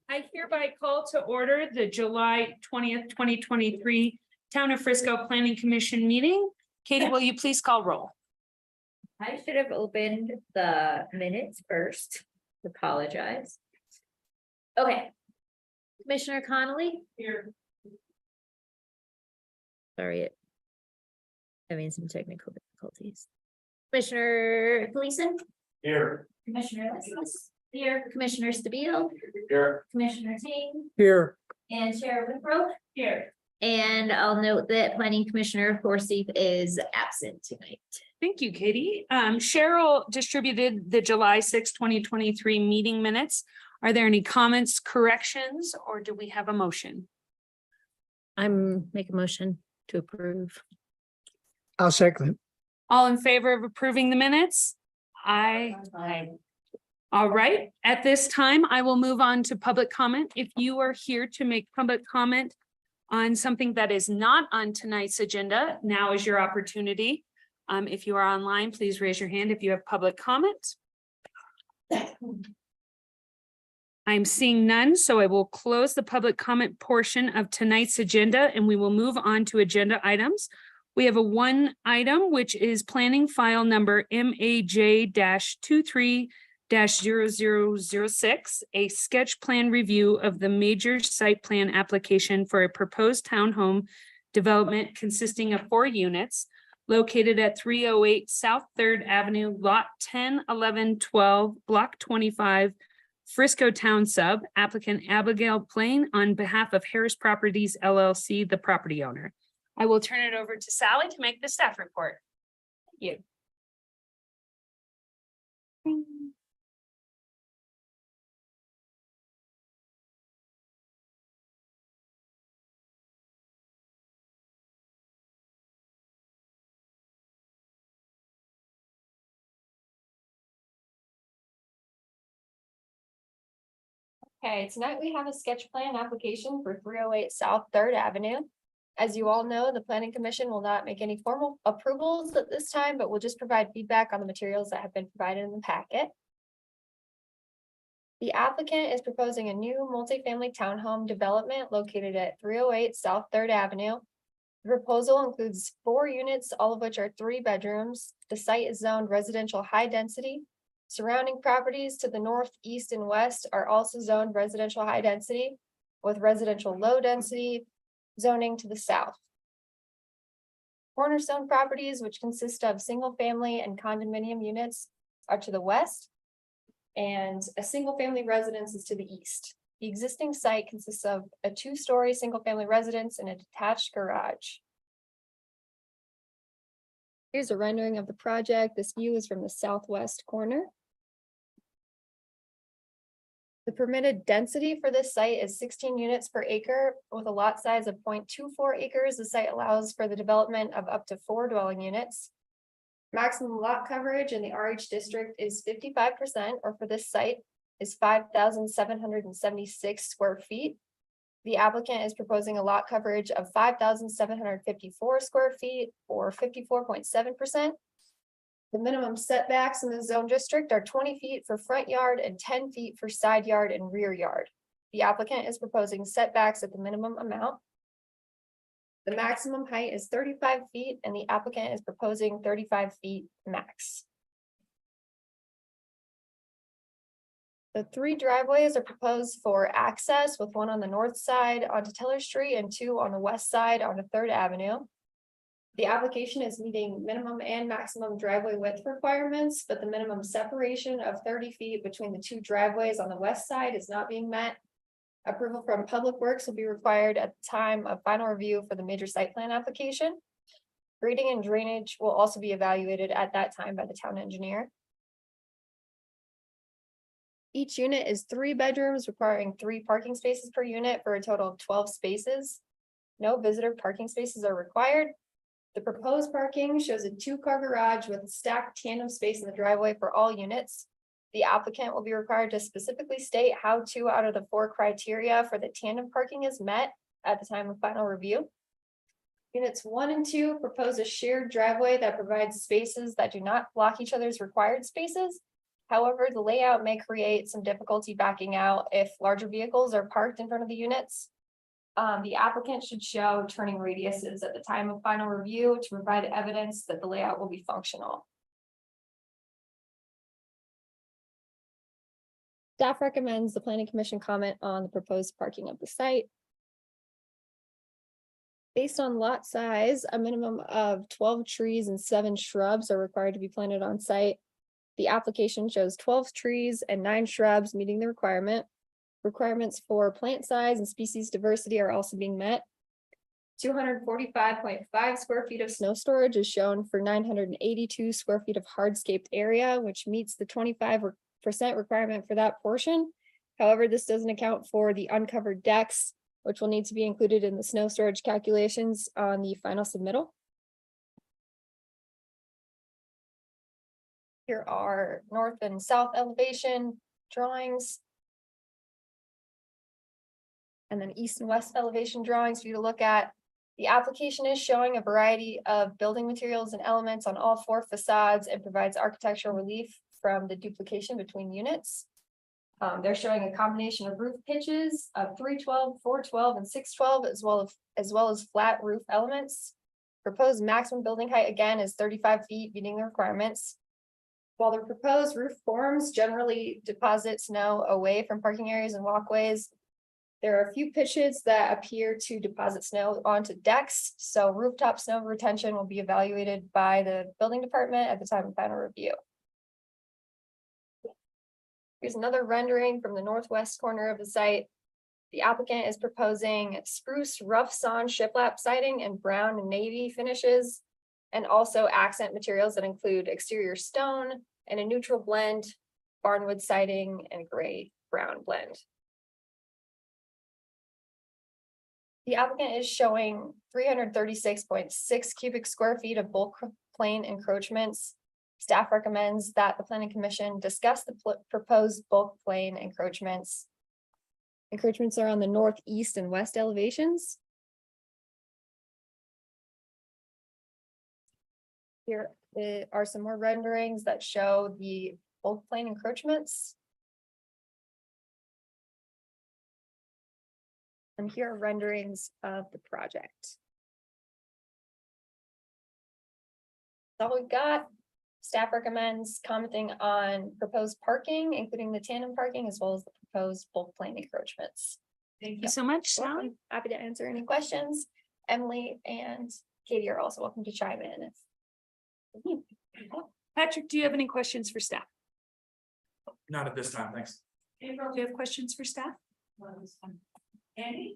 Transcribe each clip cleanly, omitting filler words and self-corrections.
I hereby call to order the July 20th, 2023 Town of Frisco Planning Commission meeting. Katie, will you please call roll? I should have opened the minutes first. Apologize. Okay. Commissioner Connolly? Here. Sorry. Having some technical difficulties. Commissioner Gleason? Here. Commissioner Leslie? Here. Commissioner Stabile? Here. Commissioner Ting? Here. And Chair Whitbrook? Here. And I'll note that Planning Commissioner Forsyth is absent tonight. Thank you, Katie. Cheryl distributed the July 6, 2023 meeting minutes. Are there any comments, corrections, or do we have a motion? Make a motion to approve. I'll second. All in favor of approving the minutes? Aye. All right, at this time, I will move on to public comment. If you are here to make public comment on something that is not on tonight's agenda, now is your opportunity. If you are online, please raise your hand if you have public comment. I'm seeing none, so I will close the public comment portion of tonight's agenda and we will move on to agenda items. We have one item, which is planning file number MAJ-23-0006, a sketch plan review of the major site plan application for a proposed townhome development consisting of 4 units located at 308 South 3rd Avenue, Lot 10, 11, 12, Block 25, Frisco Town Sub, applicant Abigail Plain on behalf of Harris Properties LLC, the property owner. I will turn it over to Sally to make the staff report. Thank you. Okay, tonight we have a sketch plan application for 308 South 3rd Avenue. As you all know, the Planning Commission will not make any formal approvals at this time, but will just provide feedback on the materials that have been provided in the packet. The applicant is proposing a new multifamily townhome development located at 308 South 3rd Avenue. The proposal includes 4 units, all of which are 3 bedrooms. The site is zoned residential high density. Surrounding properties to the north, east, and west are also zoned residential high density with residential low density zoning to the south. Cornerstone properties, which consist of single family and condominium units, are to the west, and a single family residence is to the east. The existing site consists of a 2-story single family residence and a detached garage. Here's a rendering of the project. This view is from the southwest corner. The permitted density for this site is 16 units per acre with a lot size of 0.24 acres. The site allows for the development of up to 4 dwelling units. Maximum lot coverage in the RH district is 55%, or for this site is 5,776 square feet. The applicant is proposing a lot coverage of 5,754 square feet or 54.7%. The minimum setbacks in the zone district are 20 feet for front yard and 10 feet for side yard and rear yard. The applicant is proposing setbacks at the minimum amount. The maximum height is 35 feet and the applicant is proposing 35 feet max. The 3 driveways are proposed for access, with 1 on the north side onto Teller Street and 2 on the west side onto 3rd Avenue. The application is meeting minimum and maximum driveway width requirements, but the minimum separation of 30 feet between the 2 driveways on the west side is not being met. Approval from Public Works will be required at the time of final review for the major site plan application. Grading and drainage will also be evaluated at that time by the town engineer. Each unit is 3 bedrooms requiring 3 parking spaces per unit for a total of 12 spaces. No visitor parking spaces are required. The proposed parking shows a 2-car garage with a stacked tandem space in the driveway for all units. The applicant will be required to specifically state how 2 out of the 4 criteria for the tandem parking is met at the time of final review. Units 1 and 2 propose a shared driveway that provides spaces that do not block each other's required spaces. However, the layout may create some difficulty backing out if larger vehicles are parked in front of the units. The applicant should show turning radiuses at the time of final review to provide evidence that the layout will be functional. Staff recommends the planning commission comment on the proposed parking of the site. Based on lot size, a minimum of 12 trees and 7 shrubs are required to be planted on site. The application shows 12 trees and 9 shrubs meeting the requirement. Requirements for plant size and species diversity are also being met. 245.5 square feet of snow storage is shown for 982 square feet of hardscaped area, which meets the 25% requirement for that portion. However, this doesn't account for the uncovered decks, which will need to be included in the snow storage calculations on the final submittal. Here are north and south elevation drawings. And then east and west elevation drawings for you to look at. The application is showing a variety of building materials and elements on all 4 facades and provides architectural relief from the duplication between units. They're showing a combination of roof pitches of 312, 412, and 612, as well as flat roof elements. Proposed maximum building height again is 35 feet, meeting the requirements. While the proposed roof forms generally deposit snow away from parking areas and walkways, there are a few pitches that appear to deposit snow onto decks, so rooftop snow retention will be evaluated by the building department at the time of final review. Here's another rendering from the northwest corner of the site. The applicant is proposing spruce rough sawn shiplap siding and brown and navy finishes, and also accent materials that include exterior stone and a neutral blend, barnwood siding, and gray brown blend. The applicant is showing 336.6 cubic square feet of bulk plane encroachments. Staff recommends that the planning commission discuss the proposed bulk plane encroachments. Encroachments are on the northeast and west elevations. Here are some more renderings that show the bulk plane encroachments. And here are renderings of the project. That's all we've got. Staff recommends commenting on proposed parking, including the tandem parking, as well as the proposed bulk plane encroachments. Thank you so much, Sally. Welcome. Happy to answer any questions. Emily and Katie are also welcome to chime in. Patrick, do you have any questions for staff? Not at this time, thanks. April, do you have questions for staff? Andy?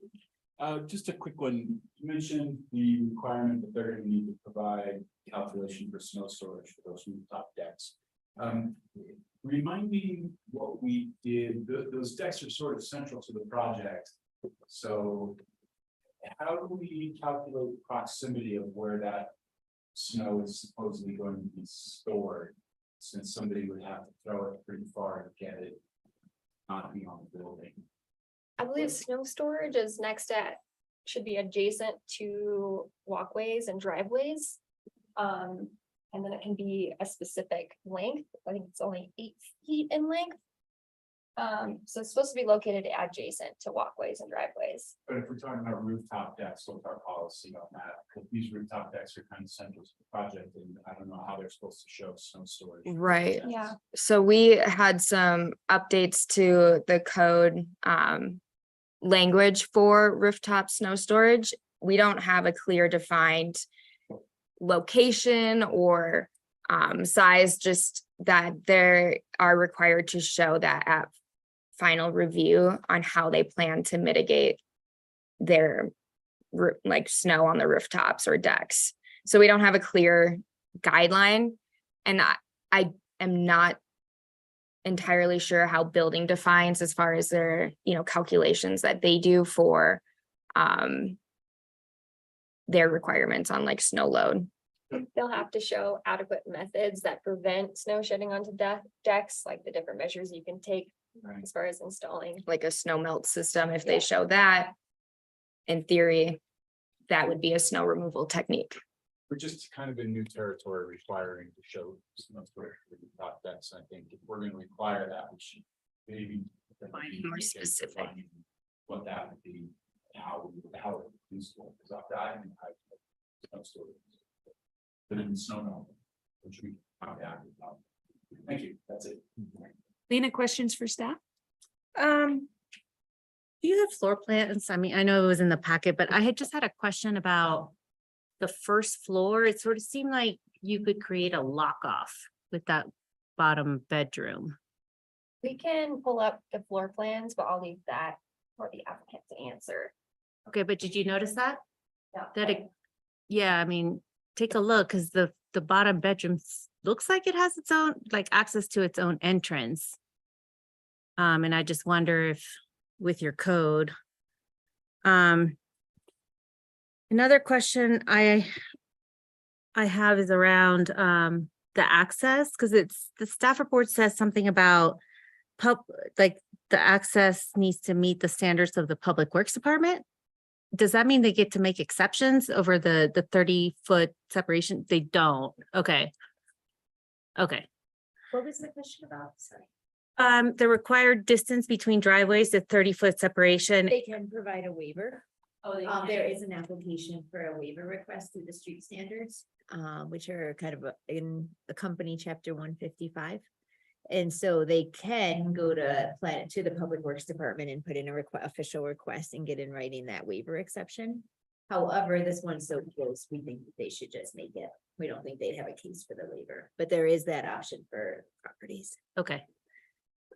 Just a quick one. You mentioned the requirement that they're gonna need to provide calculation for snow storage for those rooftop decks. Remind me what we did, those decks are sort of central to the project. So how do we calculate proximity of where that snow is supposedly going to be stored? Since somebody would have to throw it pretty far to get it not be on the building. I believe snow storage is next at, should be adjacent to walkways and driveways. And then it can be a specific length. I think it's only 8 feet in length. So it's supposed to be located adjacent to walkways and driveways. But if we're talking about rooftop decks, what's our policy on that? Because these rooftop decks are kind of central to the project, and I don't know how they're supposed to show snow storage. Right. Yeah. So we had some updates to the code language for rooftop snow storage. We don't have a clear defined location or size, just that they are required to show that at final review on how they plan to mitigate their like snow on the rooftops or decks. So we don't have a clear guideline, and I am not entirely sure how building defines as far as their, calculations that they do for their requirements on like snow load. They'll have to show adequate methods that prevent snow shedding onto decks, like the different measures you can take Right. as far as installing. Like a snow melt system. If Yeah. they show that, in theory, that would be a snow removal technique. we're just kind of in new territory requiring to show snow storage for the top decks. I think if we're gonna require that, we should maybe. Be more specific. define What that would be, how it would be useful, because I've got snow storage. But in snow melt, which we. Thank you, that's it. Lena, questions for staff? Do you have floor plans? I mean, I know it was in the packet, but I had just had a question about the first floor. It sort of seemed like you could create a lock off with that bottom bedroom. We can pull up the floor plans, but I'll leave that for the applicant to answer. Okay, but did you notice that? Yeah. That it, yeah, I mean, take a look, because the bottom bedroom looks like it has its own, like access to its own entrance. And I just wonder if with your code. Another question I have is around the access, because it's, the staff report says something about like the access needs to meet the standards of the Public Works Department. Does that mean they get to make exceptions over the 30-foot separation? They don't. Okay. Okay. What was the question about? Sorry. The required distance between driveways, the 30-foot separation. They can provide a waiver. Oh, There is an application for a waiver request through the street standards, which are kind of in the company chapter 155. And so they can go to the Public Works Department and put in a official request and get in writing that waiver exception. However, this one's so close, we think that they should just make it. We don't think they'd have a case for the waiver, but there is that option for properties. Okay.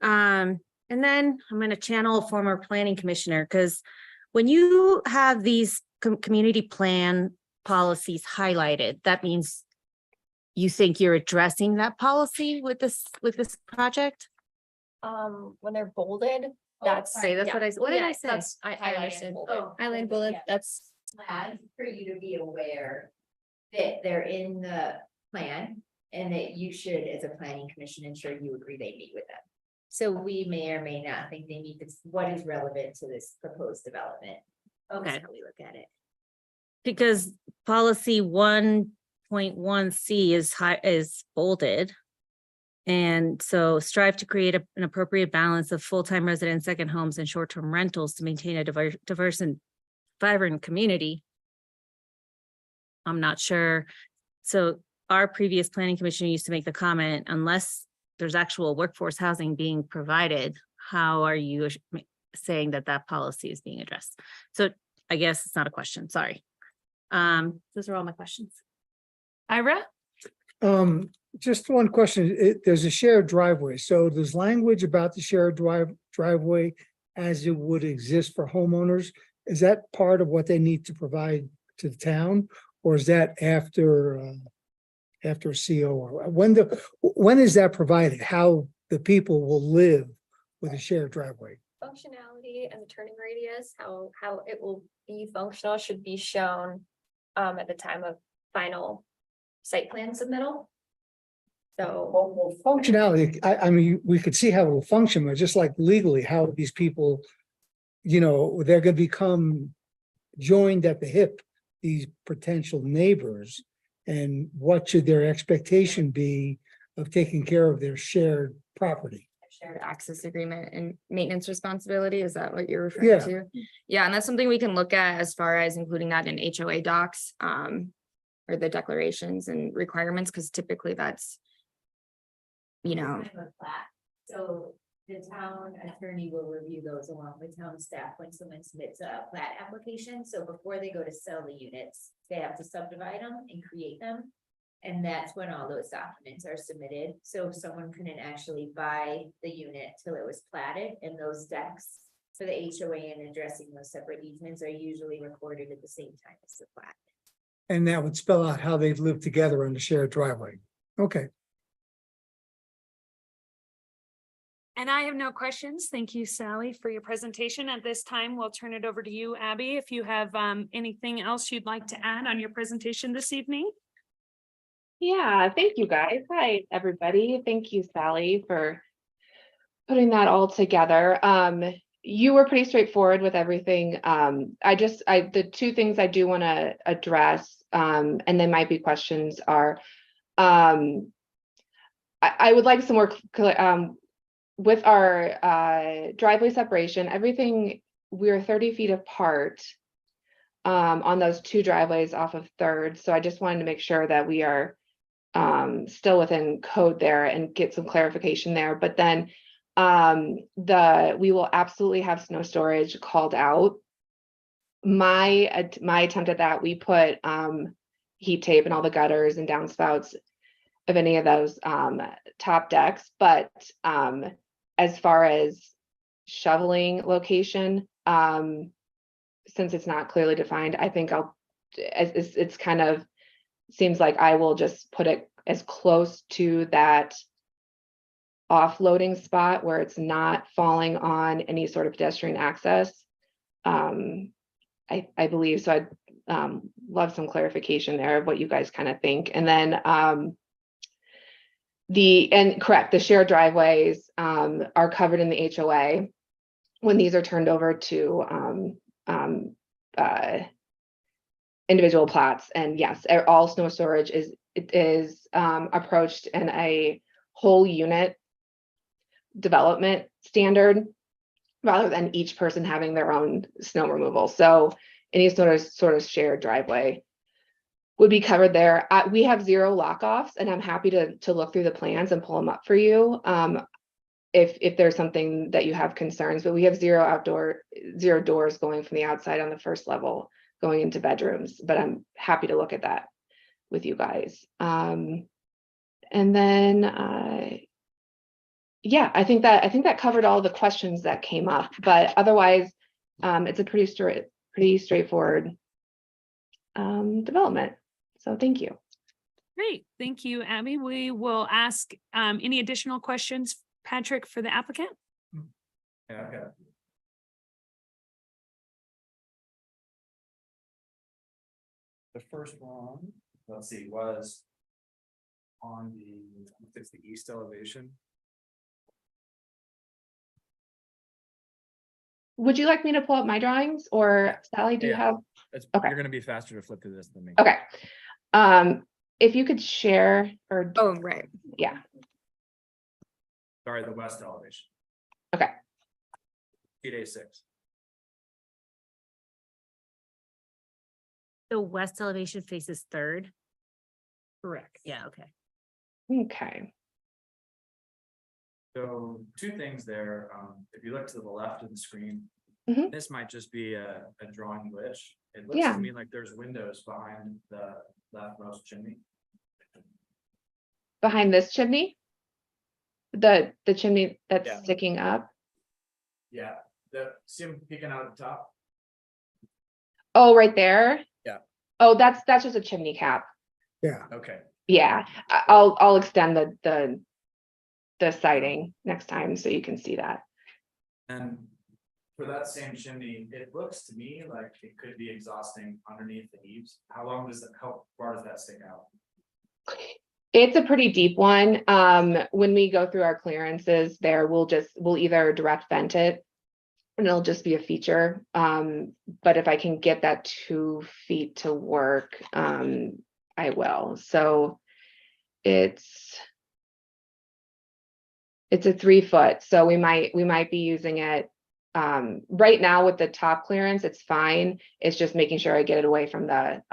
And then I'm going to channel a former planning commissioner, because when you have these community plan policies highlighted, that means you think you're addressing that policy with this project? When they're bolded, that's. Sorry, that's yeah. what I, what did I say? That's I highlighted understood. bolded. Oh, Island bullet, yeah. that's, Plan for you to be aware that they're in the plan and that you should, as a planning commission, ensure you agree they meet with them. So we may or may not think they meet this, what is relevant to this proposed development. Okay. That's how we look at it. because policy 1.1C is bolded. And so strive to create an appropriate balance of full-time resident second homes and short-term rentals to maintain a diverse and vibrant community. I'm not sure. So our previous planning commissioner used to make the comment, unless there's actual workforce housing being provided, how are you saying that that policy is being addressed? So I guess it's not a question, sorry. Those are all my questions. Ira? Just one question. There's a shared driveway. So there's language about the shared driveway as it would exist for homeowners. Is that part of what they need to provide to the town? Or is that after a CO? Or when is that provided? How the people will live with a shared driveway? Functionality and the turning radius, how it will be functional should be shown at the time of final site plan submittal. So, Well, functionality, I mean, we could see how it will function, but just like legally, how these people, they're gonna become joined at the hip, these potential neighbors. And what should their expectation be of taking care of their shared property? Shared access agreement and maintenance responsibility, is that what you're Yeah. referring to? Yeah, and that's something we can look at as far as including that in HOA docs, or the declarations and requirements, because typically that's, Kind of a plat. So the town attorney will review those along with town staff when someone submits a plat application. So before they go to sell the units, they have to subdivide them and create them. And that's when all those documents are submitted. So someone couldn't actually buy the unit till it was platted, and those decks for the HOA and addressing those separate easements are usually recorded at the same time as the plat. And that would spell out how they've lived together on the shared driveway. Okay. And I have no questions. Thank you, Sally, for your presentation. At this time, we'll turn it over to you, Abby, if you have anything else you'd like to add on your presentation this evening. Yeah, thank you guys. Hi, everybody. Thank you, Sally, for putting that all together. you were pretty straightforward with everything. The two things I do want to address, and they might be questions are, I would like some more with our driveway separation, everything, we're 30 feet apart on those two driveways off of Third. So I just wanted to make sure that we are still within code there and get some clarification there. But then we will absolutely have snow storage called out. My attempt at that, we put heat tape in all the gutters and downspouts of any of those top decks, but as far as shoveling location, since it's not clearly defined, I think it's kind of seems like I will just put it as close to that offloading spot where it's not falling on any sort of pedestrian access. I believe so. I'd love some clarification there of what you guys kind of think. And then correct, the shared driveways are covered in the HOA when these are turned over to individual plots. And yes, all snow storage is approached in a whole unit development standard rather than each person having their own snow removal. So any sort of shared driveway would be covered there. We have 0 lock-offs, and I'm happy to look through the plans and pull them up for you if there's something that you have concerns. But we have 0 doors going from the outside on the first level going into bedrooms. But I'm happy to look at that with you guys. And then yeah, I think that covered all the questions that came up. But otherwise, it's a pretty straightforward development. So thank you. Great, thank you, Abby. We will ask any additional questions, Patrick, for the applicant? Yeah, okay. The first one, let's see, was on it's the east elevation. Would you like me to pull up my drawings, or Sally, do you Yeah. have? Okay. You're gonna be faster to flip through this than me. Okay. If you could share or, Oh, right. yeah, Sorry, the west elevation. okay. Sheet A6. The west elevation faces Third. Correct. Yeah, okay. Okay. So 2 things there. If you look to the left of the screen, Mhm. this might just be a drawing glitch. It looks Yeah. to me like there's windows behind the leftmost chimney. Behind this chimney? The chimney that's Yeah. sticking up? Yeah, see them peeking out at the top? Oh, right there? Yeah. Oh, that's just a chimney cap. Yeah, Okay. Yeah, I'll extend the siding next time so you can see that. And for that same chimney, it looks to me like it could be exhausting underneath the eaves. How far does that stick out? It's a pretty deep one. When we go through our clearances there, we'll either direct vent it and it'll just be a feature. But if I can get that 2 feet to work, I will. So it's a 3 foot. So we might be using it. Right now with the top clearance, it's fine. It's just making sure I get it away from the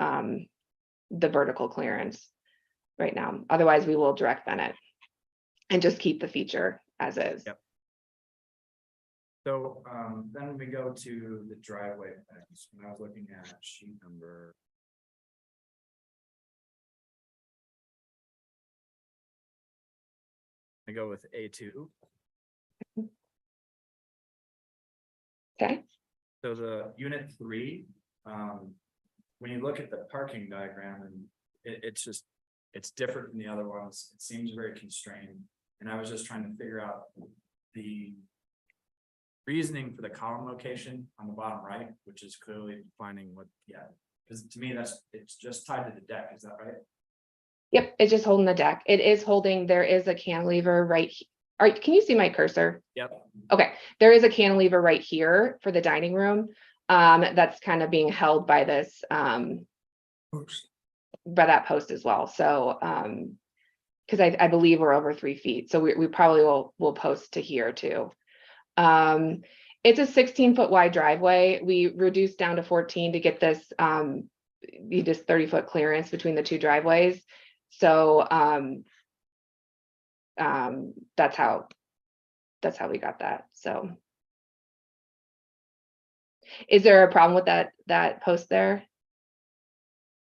vertical clearance right now. Otherwise, we will direct vent it and just keep the feature as is. Yep. So then we go to the driveway plans. When I was looking at sheet number. I go with A2. Okay, So the unit 3, when you look at the parking diagram, and it's different from the other ones. It seems very constrained. And I was just trying to figure out the reasoning for the column location on the bottom right, which is clearly defining what, because to me, it's just tied to the deck. Is that right? yep, it's just holding the deck. It is holding, there is a cantilever right can you see my cursor? Yep. Okay, there is a cantilever right here for the dining room. That's kind of being held by this, Post. by that post as well. So, because I believe we're over 3 feet, so we probably will post to here too. It's a 16-foot wide driveway. We reduced down to 14 to get this, this 30-foot clearance between the two driveways. So, that's how we got that. So. Is there a problem with that post there?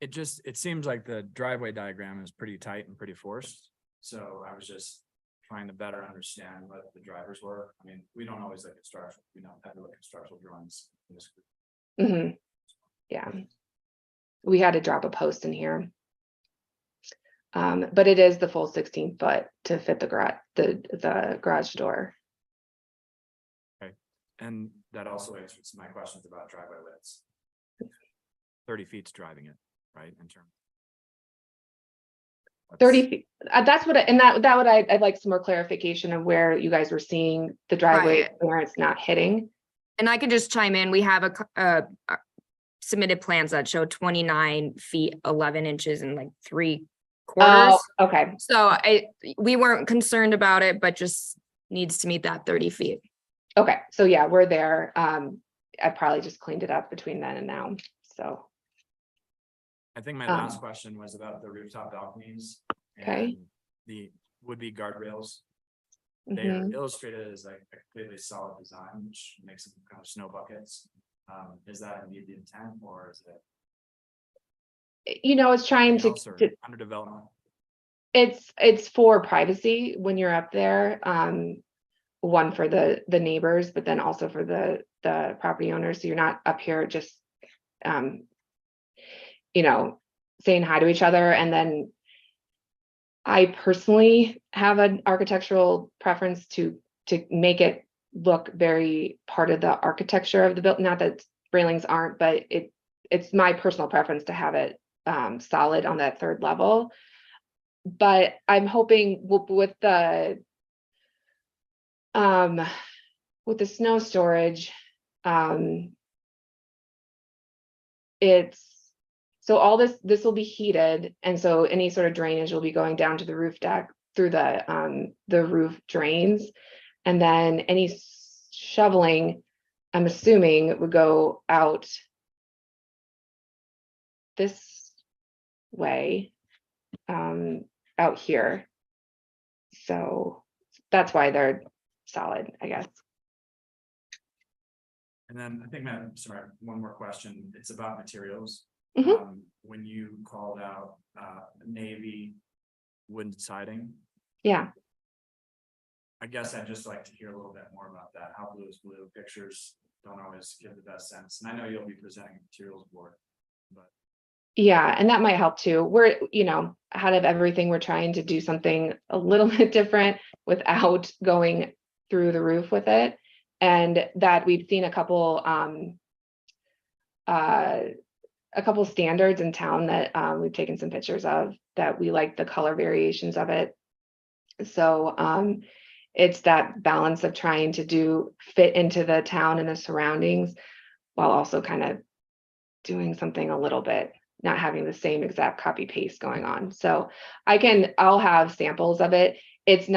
It seems like the driveway diagram is pretty tight and pretty forced. So I was just trying to better understand what the drivers were. I mean, we don't always look at structural, we don't have to look at structural drawings. In this group. Mm-hmm. Yeah. We had to drop a post in here. But it is the full 16-foot to fit the garage door. And that also answers my questions about driveway widths. 30 feet's driving it, right, in terms. 30 feet, that's what, I'd like some more clarification of where you guys were seeing the driveway Right. clearance not hitting. And I could just chime in. We have submitted plans that show 29 feet, 11 inches and like 3/4. Oh, okay, So we weren't concerned about it, but just needs to meet that 30 feet. okay, so yeah, we're there. I probably just cleaned it up between then and now, so. I think my last question was about the rooftop balconies. Okay. And the would-be guardrails. They are Mhm. illustrated as like a completely solid design, which makes them kind of snow buckets. Is that indeed the intent, or is it It's trying to, else or under development? it's for privacy when you're up there. One for the neighbors, but then also for the property owners. So you're not up here just, saying hi to each other. And then I personally have an architectural preference to make it look very part of the architecture of the building. Not that railings aren't, but it's my personal preference to have it solid on that third level. But I'm hoping with the snow storage, so all this will be heated, and so any sort of drainage will be going down to the roof deck through the roof drains, and then any shoveling, I'm assuming, would go out this way, out here. So that's why they're solid, I guess. And then I think, sorry, one more question. It's about materials. Mhm. When you called out navy wooden siding, Yeah. I guess I'd just like to hear a little bit more about that. How blue is blue? Pictures don't always give the best sense. And I know you'll be presenting materials board, but Yeah, and that might help too. We're, out of everything, we're trying to do something a little bit different without going through the roof with it. And that we've seen a couple standards in town that we've taken some pictures of, that we like the color variations of it. So it's that balance of trying to fit into the town and the surroundings while also kind of doing something a little bit, not having the same exact copy paste going on. So I'll have samples of it. It's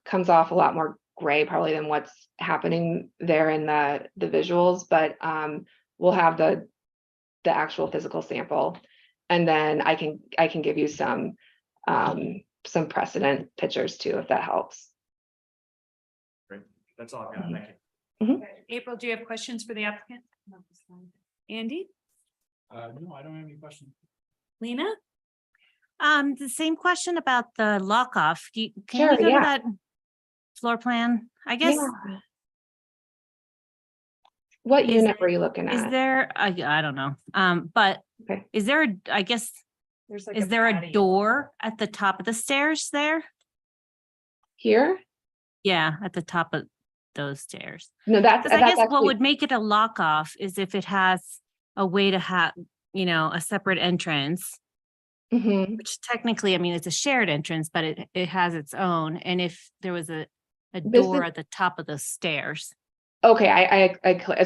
comes off a lot more gray probably than what's happening there in the visuals, but we'll have the actual physical sample, and then I can give you some precedent pictures too, if that helps. great. That's all I've got. Thank you. April, do you have questions for the applicant? Andy, No, I don't have any questions. Lena? The same question about the lock off. Can we Sure, go to yeah. that floor plan? I guess, Yeah. What Is- unit were you looking is at? there, I don't know, but Okay. is there, I guess, There's like is there a patio. door at the top of the stairs there? Here? Yeah, at the top of those stairs. No, that's Because I guess what actually, would make it a lock off is if it has a way to have, a separate entrance. Mhm. which technically, I mean, it's a shared entrance, but it has its own. And if there was a This door is- at the top of the stairs. Okay,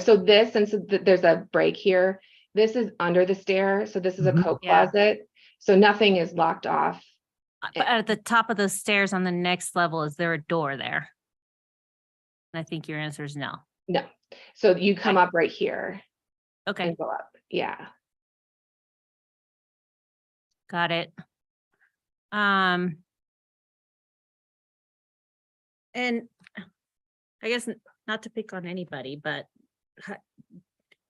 so this, since there's a break here, this is under the stair, so this is a Mhm. coat Yeah. closet. So nothing is locked off. But at the top of the stairs on the next level, is there a door there? And I think your answer is no. No, so you come Okay. up right here Okay, and go up, yeah. got it. Um. And I guess not to pick on anybody, but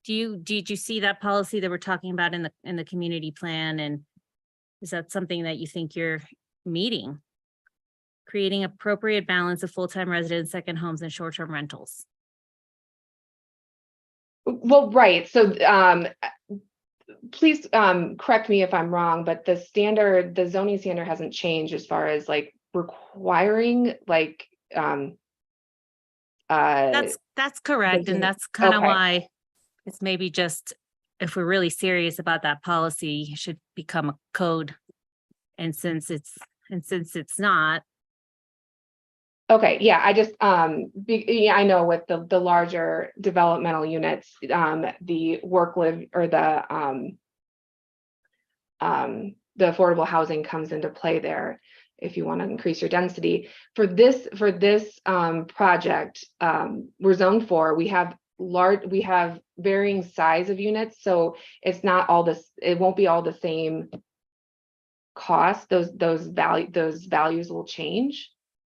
did you see that policy that we're talking about in the community plan? And is that something that you think you're meeting? Creating appropriate balance of full-time residents, second homes and short-term rentals. Well, right, so, please, correct me if I'm wrong, but the zoning standard hasn't changed as far as like requiring, like, That's correct. doesn't- And that's kind of okay. why it's maybe just, if we're really serious about that policy, it should become a code. And since it's not, Okay, yeah, I just, yeah, I know with the larger developmental units, the work live or the affordable housing comes into play there. If you want to increase your density for this project, we're zoned for, we have varying size of units, so it's not all this, it won't be all the same cost. Those values will change,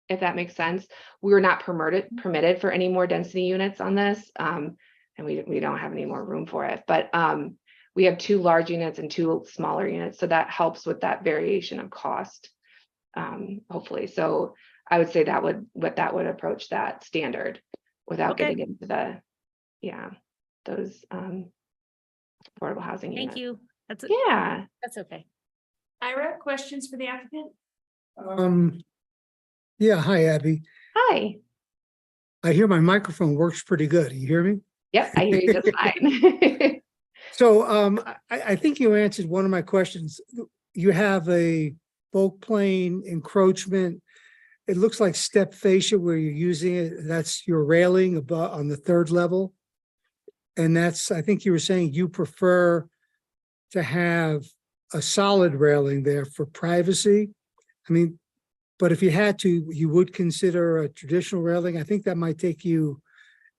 if that makes sense. We're not permitted for any more density units on this. And we don't have any more room for it, but we have 2 large units and 2 smaller units, so that helps with that variation of cost. Hopefully, so I would say that would approach that standard without Okay. getting into those affordable housing units. thank you. Yeah, That's okay. Ira, questions for the applicant? Yeah, hi, Abby. hi. I hear my microphone works pretty good. You hear me? Yep, I hear you just fine. So I think you answered one of my questions. You have a bulk plane encroachment. It looks like step fascia where you're using it. That's your railing above on the 3rd level. And that's, I think you were saying you prefer to have a solid railing there for privacy. I mean, but if you had to, you would consider a traditional railing. I think that might take you,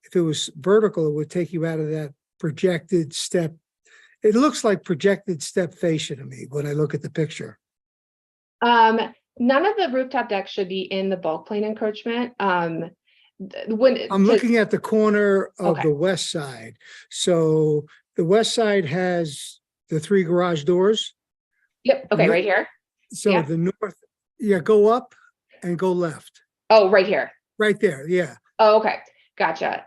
if it was vertical, it would take you out of that projected step. It looks like projected step fascia to me when I look at the picture. None of the rooftop decks should be in the bulk plane encroachment. I'm looking at the corner of Okay. the west side. So the west side has the 3 garage doors. Yep, okay, No- right here. So Yeah. the north, yeah, go up and go left, Oh, right here. right there. Yeah. Oh, okay, gotcha.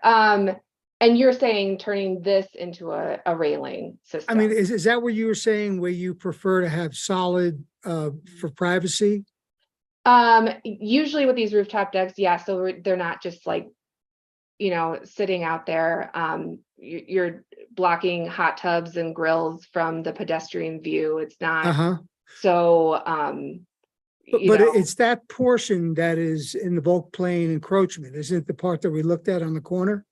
And you're saying turning this into a railing I system? mean, is that what you were saying, where you prefer to have solid for privacy? Usually with these rooftop decks, yeah, so they're not just like, sitting out there. You're blocking hot tubs and grills from the pedestrian view. It's not, Uh-huh. so, But it's that portion that is in the bulk plane encroachment, isn't it the part that we looked at on the corner?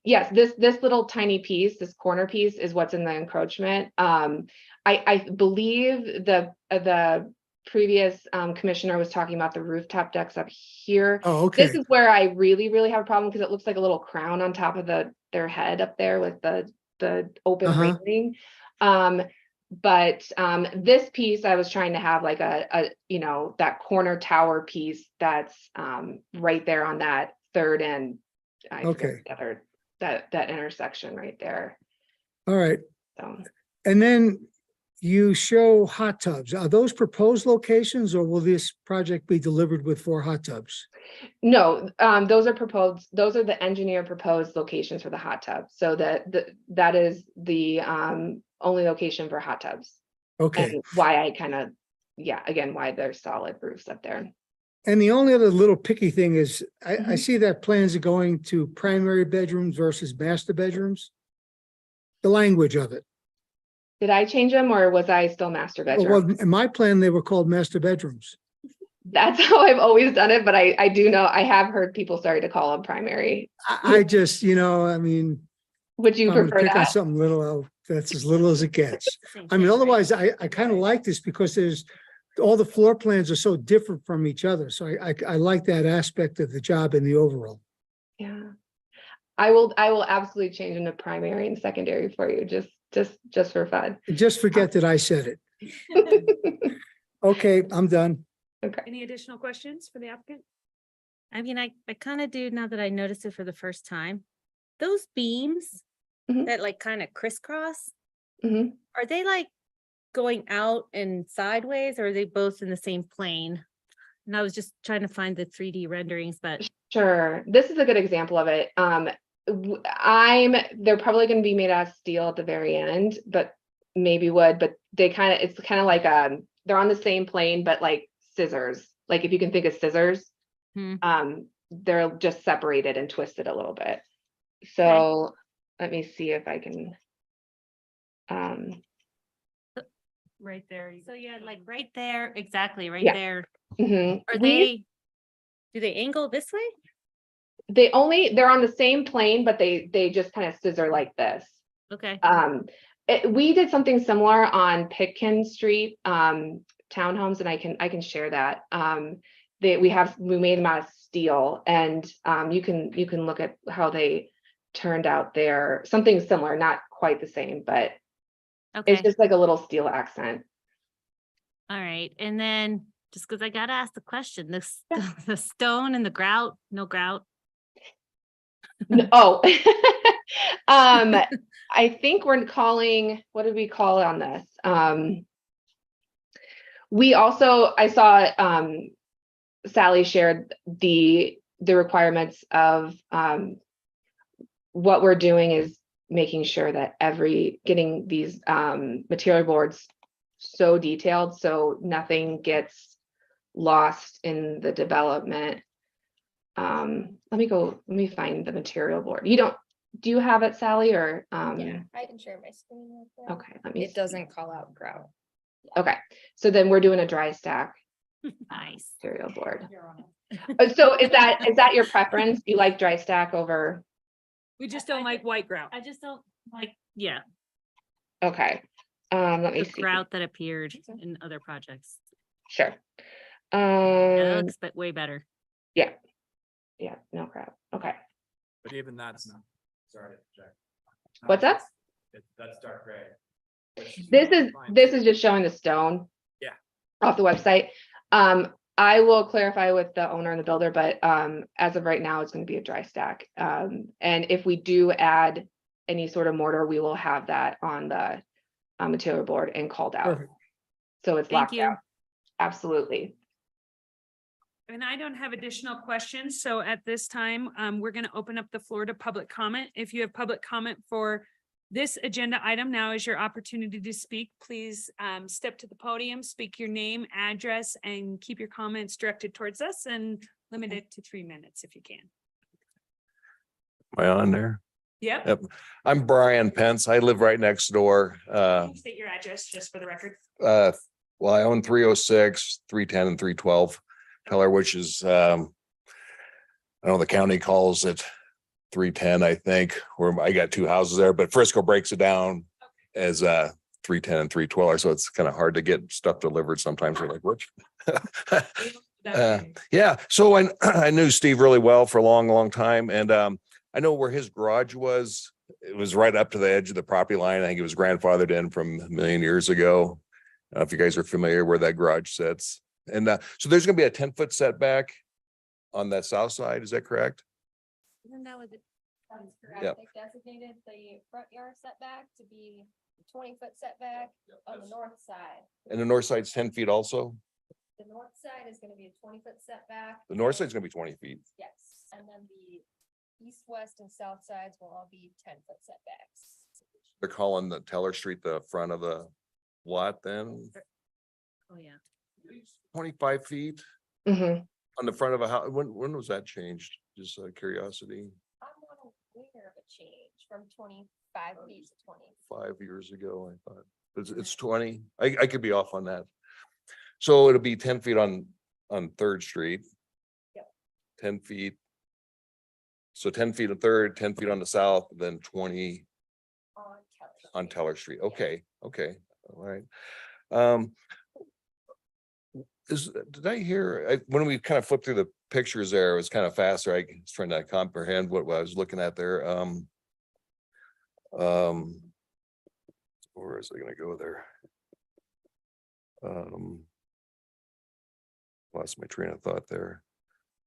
yes, this little tiny piece, this corner piece is what's in the encroachment. I believe the previous commissioner was talking about the rooftop decks up here. Oh, okay. This is where I really, really have a problem because it looks like a little crown on top of their head up there with the open Uh-huh. railing. But this piece, I was trying to have like a that corner tower piece that's right there on that 3rd and I forget Okay. the other, that intersection right there. All right. So And then you show hot tubs. Are those proposed locations, or will this project be delivered with 4 hot tubs? no, those are proposed, those are the engineer proposed locations for the hot tub. So that is the only location for hot tubs. Okay. And why I kind of, again, why there's solid roofs up there. And the only other little picky thing is, I Mhm. see that plans are going to primary bedrooms versus master bedrooms. The language of it. Did I change them or was I still master bedroom? Well, in my plan, they were called master bedrooms. That's how I've always done it, but I do know, I have heard people starting to call them primary. I just, I mean, Would you I'm gonna prefer pick on that? something little, that's as little as it gets. Same I mean, thing, right? otherwise, I kind of like this because all the floor plans are so different from each other. So I like that aspect of the job in the overall. Yeah. I will absolutely change them to primary and secondary for you, just for fun. And just forget that I said it. Okay, I'm done. Any additional questions for the applicant? I mean, I kind of do now that I noticed it for the first time. Those beams Mhm. that like kind of crisscross, Mhm. are they like going out and sideways, or are they both in the same plane? And I was just trying to find the 3D renderings, but Sure, this is a good example of it. They're probably gonna be made out of steel at the very end, but maybe wood, but it's kind of like, they're on the same plane, but like scissors. Like if you can think of scissors, Hmm. they're just separated and twisted a little bit. So let me see if I can. Right there. so yeah, like right there, exactly, right Yeah. there. Mhm. Are do they angle this way? They're on the same plane, but they just kind of scissor like this. Okay, We did something similar on Pitkin Street, townhomes, and I can share that. We made them out of steel, and you can look at how they turned out there. Something similar, not quite the same, but okay, it's just like a little steel accent. all right. And then just because I gotta ask the question, the stone and the grout, no grout. Oh, I think we're calling, what did we call it on this? I saw, Sally shared the requirements of, what we're doing is making sure that getting these, material boards so detailed, so nothing gets lost in the development. Let me find the material board. Do you have it, Sally, or, Yeah, I can share my screen. real quick. okay, let me. It doesn't call out grout. Okay, so then we're doing a dry stack Nice. material board. So is that your preference? You like dry stack over? We just don't like white grout. I just don't like, yeah, Okay, let me the see. grout that appeared in other projects. Sure. It looks but way better. Yeah, no crap. Okay, But even that's not, sorry. to interject. What's that? That's dark gray. which fine. this is just showing the stone. Yeah. Off the website. I will clarify with the owner and the builder, but as of right now, it's going to be a dry stack. And if we do add any sort of mortar, we will have that on the material board and called out. Perfect. So it's Thank locked you. out. Absolutely. And I don't have additional questions. So at this time, we're going to open up the floor to public comment. If you have public comment for this agenda item, now is your opportunity to speak. Please step to the podium, speak your name, address, and keep your comments directed towards us and limit it to 3 minutes if you can. Am I on there? Yep. Yep. I'm Brian Pence. I live right next door. State your address just for the record. Well, I own 306, 310 and 312 Teller, which is, I know the county calls it 310, I think, where I got 2 houses there, but Frisco breaks it down as 310 and 312. So it's kind of hard to get stuff delivered sometimes. We're like, which? Yeah. So I knew Steve really well for a long time. And I know where his garage was. It was right up to the edge of the property line. I think it was grandfathered in from a million years ago. I don't know if you guys are familiar where that garage sits. And so there's going to be a 10-foot setback on that south side. Is that correct? Isn't that what that is correct? Yep. They designated the front yard setback to be 20-foot setback on the north side. And the north side's 10 feet also? The north side is gonna be a 20-foot setback. The north side's going to be 20 feet. Yes, and then the east, west, and south sides will all be 10-foot setbacks. They're calling the Teller Street the front of the lot then? Oh, yeah. 25 feet Mhm. on the front of a house. When was that changed? Just curiosity. I'm not aware of a change from 25 feet to 20. 5 years ago, I thought. It's 20. I could be off on that. So it'll be 10 feet on Third Street. Yep. 10 feet. So 10 feet on Third, 10 feet on the south, then 20 on Teller Street. Okay, okay, all right. Did I hear, when we kind of flipped through the pictures there, it was kind of faster. I was trying to comprehend what I was looking at there. Where is it gonna go there? Lost my train of thought there.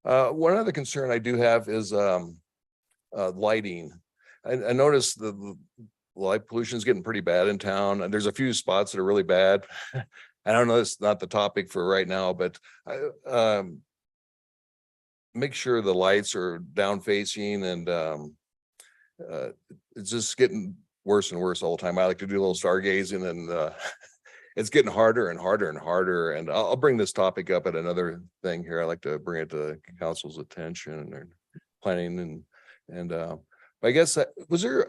One other concern I do have is lighting. I noticed the light pollution is getting pretty bad in town, and there's a few spots that are really bad. I don't know, it's not the topic for right now, but make sure the lights are down facing, and it's just getting worse and worse all the time. I like to do a little stargazing, and it's getting harder and harder and harder. And I'll bring this topic up at another thing here. I like to bring it to the council's attention and planning, and I guess was there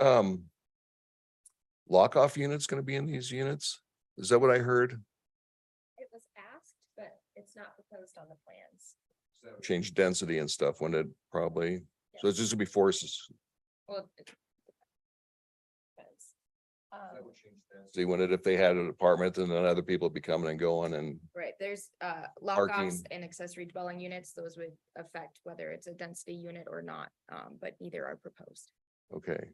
lock-off units going to be in these units? Is that what I heard? It was asked, but it's not proposed on the plans. Change density and stuff when it probably, so it's just gonna be forces. Well. See, when if they had an apartment and then other people would be coming and going and, Right, there's Parking. lock-offs and accessory dwelling units, those would affect whether it's a density unit or not, but neither are proposed. okay.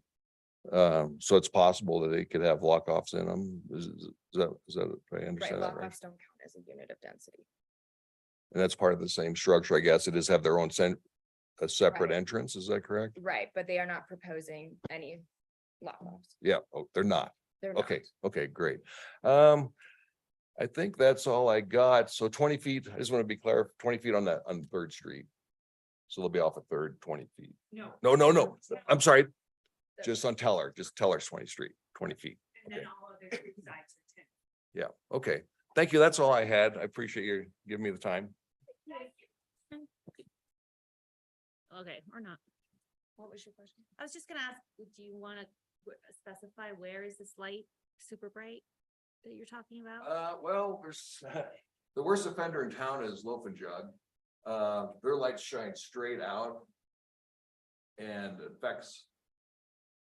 So it's possible that they could have lock-offs in them. Is that, I Right, understand that right? lock-offs don't count as a unit of density. And that's part of the same structure, I guess. It is have their own a separate Right. entrance, is that correct? Right, but they are not proposing any lock-offs. Yeah, oh, they're not. They're not. Okay, okay, great. I think that's all I got. So 20 feet, I just want to be clear, 20 feet on Third Street. So they'll be off of Third, 20 feet. No. No, I'm sorry. Just on Teller, just Teller's 20 Street, 20 feet. And then Okay. all other three sides are 10. Yeah, okay. Thank you. That's all I had. I appreciate you giving me the time. Okay, or not. What was your question? I was just gonna ask, do you want to specify where is this light super bright that you're talking about? Well, there's, the worst offender in town is Loaf and Jug. Their lights shine straight out. And it affects,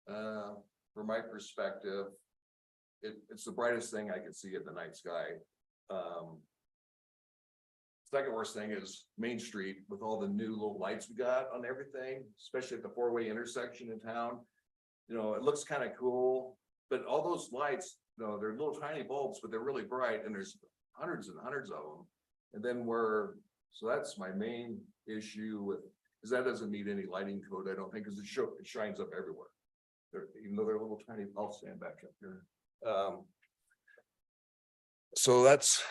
from my perspective, it's the brightest thing I can see in the night sky. Second worst thing is Main Street with all the new little lights we got on everything, especially at the four-way intersection in town. You know, it looks kind of cool, but all those lights, you know, they're little tiny bulbs, but they're really bright, and there's hundreds and hundreds of them. And then so that's my main issue with, because that doesn't meet any lighting code, I don't think, because it shines up everywhere. Even though they're little tiny, I'll stand back up here. So that's,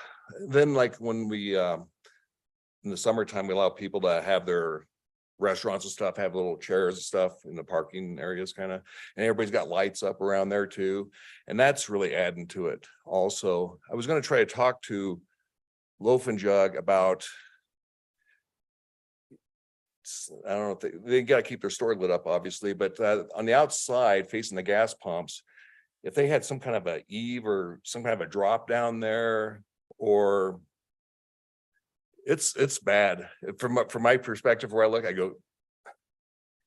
then like when we, in the summertime, we allow people to have their restaurants and stuff, have little chairs and stuff in the parking areas kind of, and everybody's got lights up around there too. And that's really adding to it. Also, I was going to try to talk to Loaf and Jug about, I don't know if they got to keep their store lit up, obviously, but on the outside facing the gas pumps, if they had some kind of a eave or some kind of a drop down there, or it's bad from my perspective. Where I look, I go,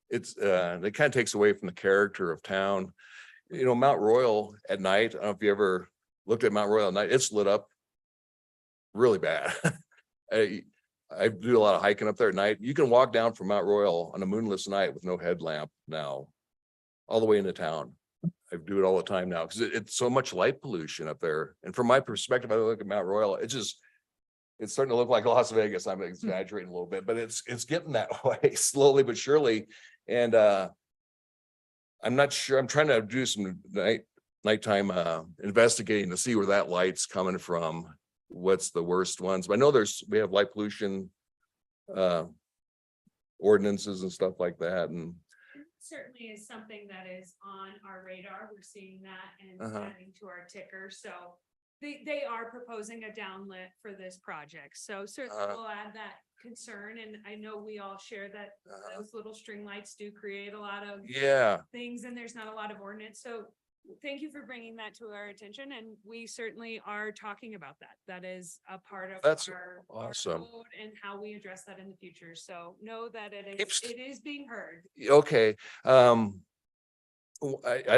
it kind of takes away from the character of town. You know, Mount Royal at night, I don't know if you ever looked at Mount Royal at night, it's lit up really bad. I do a lot of hiking up there at night. You can walk down from Mount Royal on a moonless night with no headlamp now, all the way into town. I do it all the time now because it's so much light pollution up there. And from my perspective, I look at Mount Royal, it's starting to look like Las Vegas. I'm exaggerating a little bit, but it's getting that way slowly but surely. And I'm not sure. I'm trying to do some nighttime investigating to see where that light's coming from. What's the worst ones? But I know we have light pollution ordinances and stuff like that. And Certainly is something that is on our radar. We're seeing that and adding to our ticker. So they are proposing a downlit for this project. So certainly we'll add that concern. And I know we all share that those little string lights do create a lot of yeah, things, and there's not a lot of ordinance. So thank you for bringing that to our attention, and we certainly are talking about that. That is a part of That's our awesome. code and how we address that in the future. So know that Keeps- it is being heard. Okay, I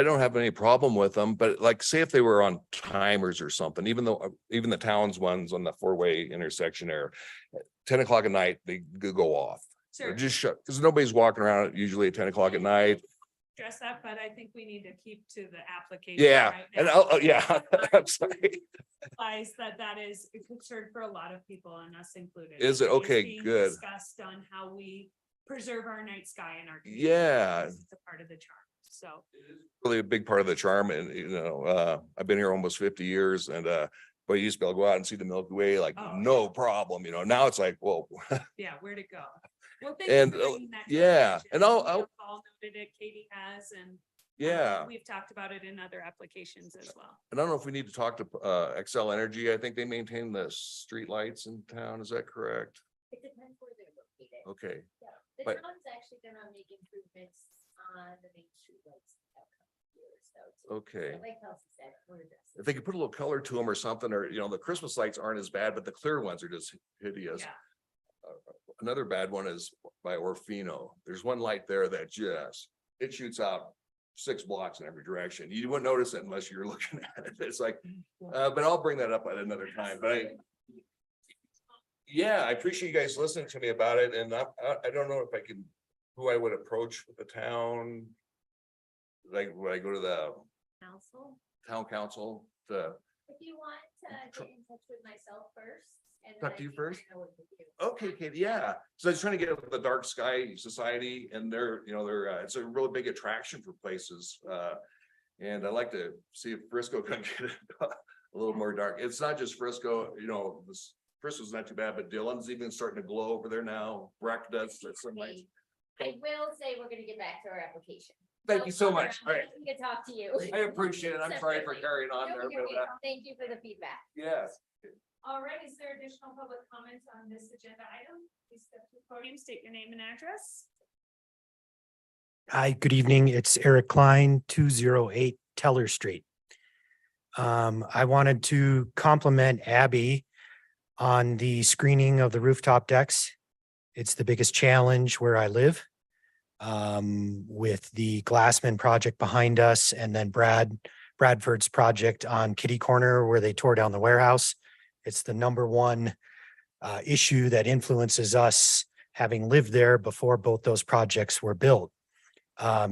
don't have any problem with them, but like, say if they were on timers or something, even though, even the town's ones on the four-way intersection there, at 10 o'clock at night, they could go off. Or Sure, just shut, because nobody's walking around usually at 10 o'clock at night. address that, but I think we need to keep to the application. Yeah, right and now. yeah, I'm sorry. Realize that is a concern for a lot of people and us included. Is it? It's Okay, being good. Discussed on how we preserve our night sky in our. Yeah. It's a part of the charm, so. Really a big part of the charm, and I've been here almost 50 years, and but you used to be able to go out and see the Milky Way like Oh, no problem, now it's like, whoa. Yeah, where to go? Well, thank you And for bringing that to yeah, attention. and I'll- We have all noted it, Katie has, and Yeah, we've talked about it in other applications as well. and I don't know if we need to talk to Excel Energy. I think they maintain the street lights in town. Is that correct? It depends where they're located. Okay, Yeah, the but- town's actually gonna make improvements on the main street lights. in the upcoming years, so okay. Like Kelsey said, we're addressing. If they could put a little color to them or something, or, the Christmas lights aren't as bad, but the clear ones are just hideous. Yeah, Another bad one is by Orfino. There's one light there that it shoots out 6 blocks in every direction. You wouldn't notice it unless you're looking at it. It's like, but I'll bring that up at another time, but I appreciate you guys listening to me about it, and I don't know if I can, who I would approach with the town. Like, would I go to the Council, town council to, if you want to get in touch with myself first. And Talk then to you I can first? kinda work with you. okay, Katie, yeah. So I was trying to get with the Dark Sky Society, and they're, it's a really big attraction for places. And I'd like to see if Frisco can get it a little more dark. It's not just Frisco, Frisco's not too bad, but Dillon's even starting to glow over there now. Breck does, that's some lights. I will say we're gonna get back to our application. Thank you so much. All right. We can talk to you. I appreciate it. I'm sorry for carrying on No, there, you're but good. Thank you for the feedback. yes. all right, is there additional public comments on this agenda item? Please step to the podium, state your name and address. Hi, good evening. It's Eric Klein, 208 Teller Street. I wanted to compliment Abby on the screening of the rooftop decks. It's the biggest challenge where I live. With the Glassman project behind us and then Bradford's project on Kitty Corner where they tore down the warehouse. It's the number one issue that influences us having lived there before both those projects were built.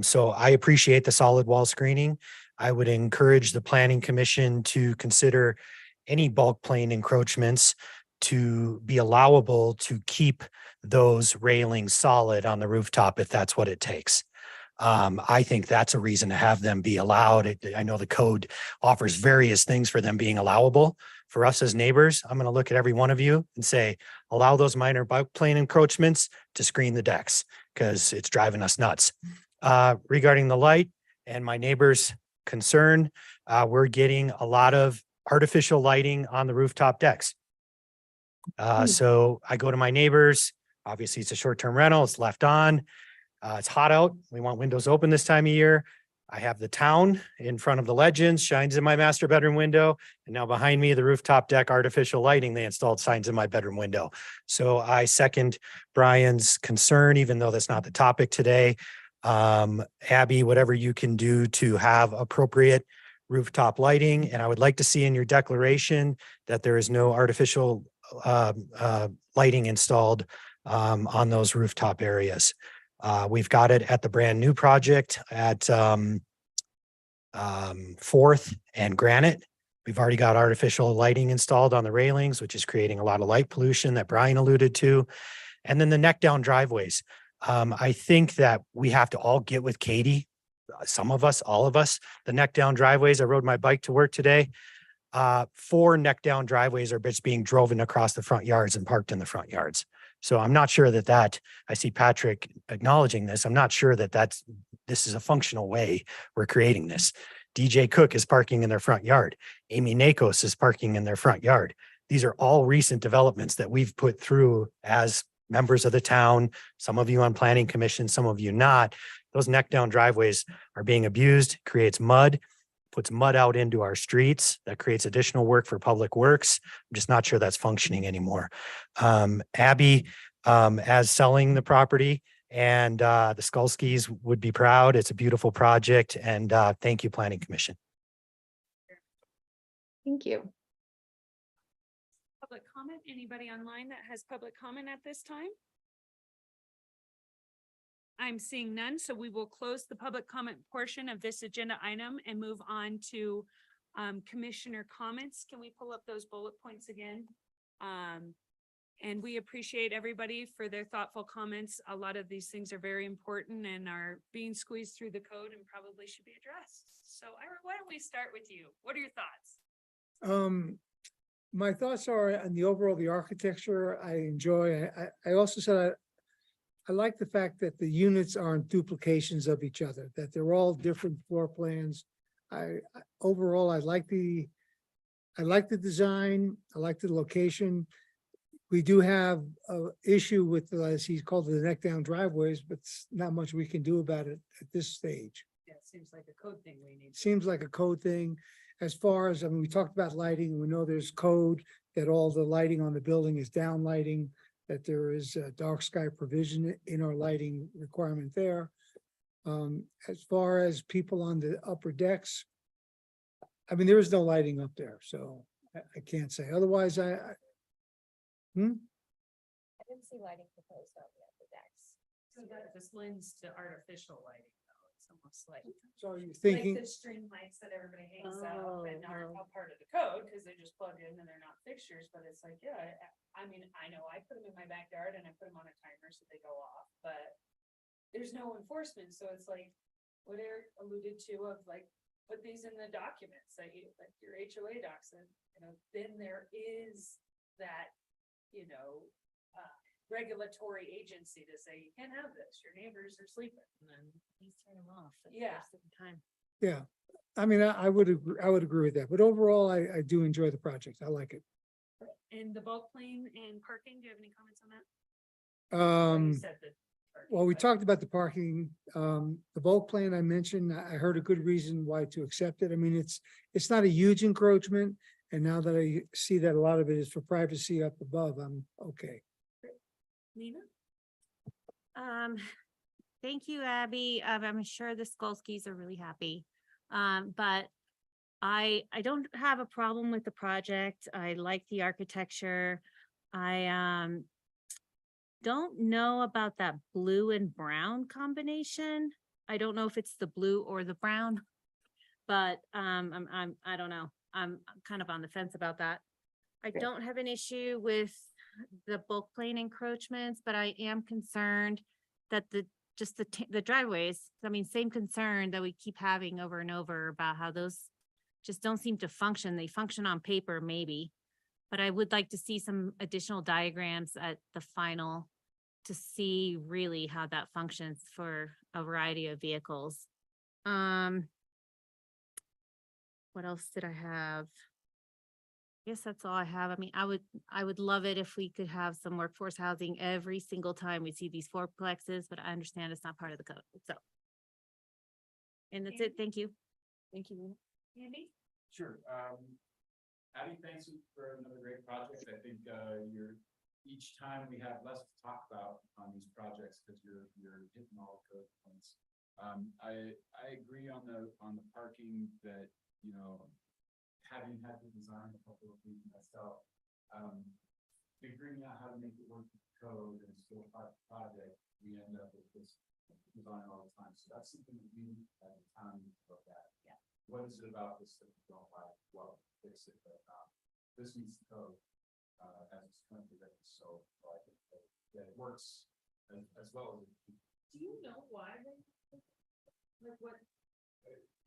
So I appreciate the solid wall screening. I would encourage the planning commission to consider any bulk plane encroachments to be allowable to keep those railings solid on the rooftop if that's what it takes. I think that's a reason to have them be allowed. I know the code offers various things for them being allowable. For us as neighbors, I'm going to look at every one of you and say, allow those minor bulk plane encroachments to screen the decks because it's driving us nuts. Regarding the light and my neighbor's concern, we're getting a lot of artificial lighting on the rooftop decks. So I go to my neighbors, obviously it's a short-term rental, it's left on. It's hot out. We want windows open this time of year. I have the town in front of the Legends, shines in my master bedroom window. And now behind me, the rooftop deck artificial lighting, they installed signs in my bedroom window. So I second Brian's concern, even though that's not the topic today. Abby, whatever you can do to have appropriate rooftop lighting. And I would like to see in your declaration that there is no artificial lighting installed on those rooftop areas. We've got it at the brand new project at 4th and Granite. We've already got artificial lighting installed on the railings, which is creating a lot of light pollution that Brian alluded to. And then the neck down driveways. I think that we have to all get with Katie, some of us, all of us, the neck down driveways. I rode my bike to work today. 4 neck down driveways are just being driven across the front yards and parked in the front yards. So I'm not sure that I see Patrick acknowledging this. I'm not sure that this is a functional way we're creating this. DJ Cook is parking in their front yard. Amy Nakos is parking in their front yard. These are all recent developments that we've put through as members of the town, some of you on planning commission, some of you not. Those neck down driveways are being abused, creates mud. puts mud out into our streets. That creates additional work for Public Works. I'm just not sure that's functioning anymore. Abby, as selling the property, and the Skolskis would be proud. It's a beautiful project, and thank you, Planning Commission. Thank you. Public comment, anybody online that has public comment at this time? I'm seeing none, so we will close the public comment portion of this agenda item and move on to commissioner comments. Can we pull up those bullet points again? And we appreciate everybody for their thoughtful comments. A lot of these things are very important and are being squeezed through the code and probably should be addressed. So Ira, why don't we start with you? What are your thoughts? My thoughts are on the overall, the architecture I enjoy. I also said I like the fact that the units aren't duplications of each other, that they're all different floor plans. Overall, I like the design. I like the location. We do have a issue with, as he's called it, the neck down driveways, but not much we can do about it at this stage. Yeah, it seems like a code thing we need. Seems like a code thing. As far as, I mean, we talked about lighting, we know there's code that all the lighting on the building is down lighting, that there is a dark sky provision in our lighting requirement there. As far as people on the upper decks, I mean, there is no lighting up there, so I can't say. Otherwise, I didn't see lighting proposed on the upper decks. So that just lends to artificial lighting, though. It's almost like. So you're Like thinking, the string lights that everybody hangs up Oh, and aren't oh. a part of the code because they just plug in and they're not fixtures, but it's like, yeah, I mean, I know I put them in my backyard and I put them on a timer so they go off, but there's no enforcement, so it's like what Eric alluded to of like, put these in the documents that you, like your HOA docs, and, you know, then there is that, you know, regulatory agency to say, you can't have this, your neighbors are sleeping, and then Please turn them off. at Yeah. the certain time. yeah, I mean, I would agree with that, but overall, I do enjoy the project. I like it. And the bulk plane and parking, do you have any comments on that? You said that parking, Well, we but- talked about the parking, the bulk plan I mentioned, I heard a good reason why to accept it. I mean, it's not a huge encroachment. And now that I see that a lot of it is for privacy up above, I'm okay. Nina? Thank you, Abby. I'm sure the Skolskis are really happy. But I don't have a problem with the project. I like the architecture. I don't know about that blue and brown combination. I don't know if it's the blue or the brown. But I don't know. I'm kind of on the fence about that. I don't have an issue with the bulk plane encroachments, but I am concerned that the driveways, I mean, same concern that we keep having over and over about how those just don't seem to function. They function on paper, maybe. But I would like to see some additional diagrams at the final to see really how that functions for a variety of vehicles. What else did I have? I guess that's all I have. I mean, I would love it if we could have some workforce housing every single time we see these fourplexes, but I understand it's not part of the code, so. And that's it. Thank you. Thank you. Andy? Sure. Abby, thanks for another great project. I think each time we have less to talk about on these projects because you're hitting all the code points. I agree on the parking that, you know, having had to design a couple of these myself, figuring out how to make it work with the code and still part of the project, we end up with this design all the time. So that's something that we at the time look at. Yeah. What is it about this that we don't like? Well, fix it, but this meets the code as it's currently written. So I think that it works as well as it. Do you know why they, like what,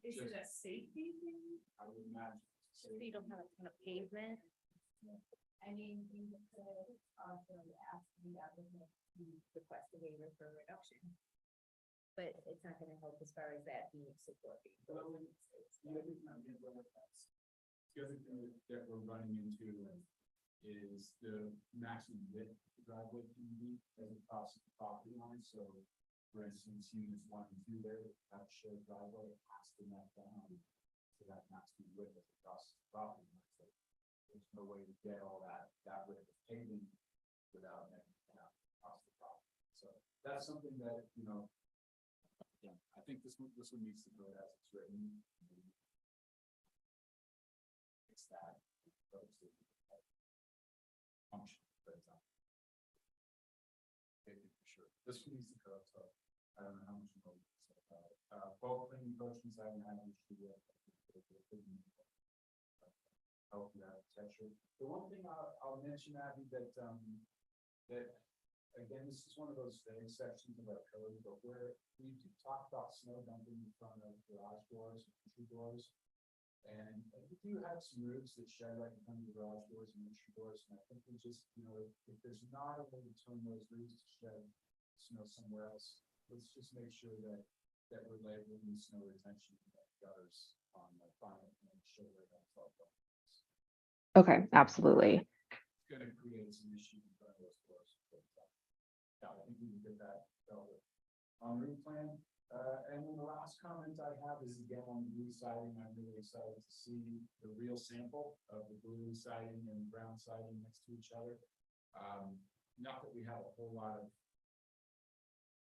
is it a safety thing? I would imagine. So you don't have a ton of pavement. I mean, we could also ask the applicant to request a waiver for reduction. But it's not gonna help as far as that being supported. The other thing that we're running into is the maximum width of the driveway can be as it crosses the property line. So for instance, units 1 and 2 there, that shared driveway has to knock down to that maximum width across the property. line. So there's no way to get all that width of paving without making it out across the property. So that's something that, you know, again, I think this one meets the code as it's written. It's that. Function, but maybe for sure. This one needs the code, so I don't know how much more we can say about it. Both cleaning approaches I haven't had an issue with. Help with architecture. The one thing I'll mention, Abby, that again, this is one of those vague sections of our code, but where we do talk about snow dumping in front of garage doors and entry doors. And we do have some roofs that shed right in front of the garage doors and entry doors, and I think we just, you know, if there's not a way to turn those roofs to shed snow somewhere else, let's just make sure that we're labeling the snow retention gutters on the final and show where that's all going. Okay, absolutely. It's gonna create some issues in front of those doors. But, yeah, I think we can get that dealt with. On roof plan, and then the last comment I have is again on the blue siding. I'm really excited to see the real sample of the blue siding and brown siding next to each other. Not that we have a whole lot of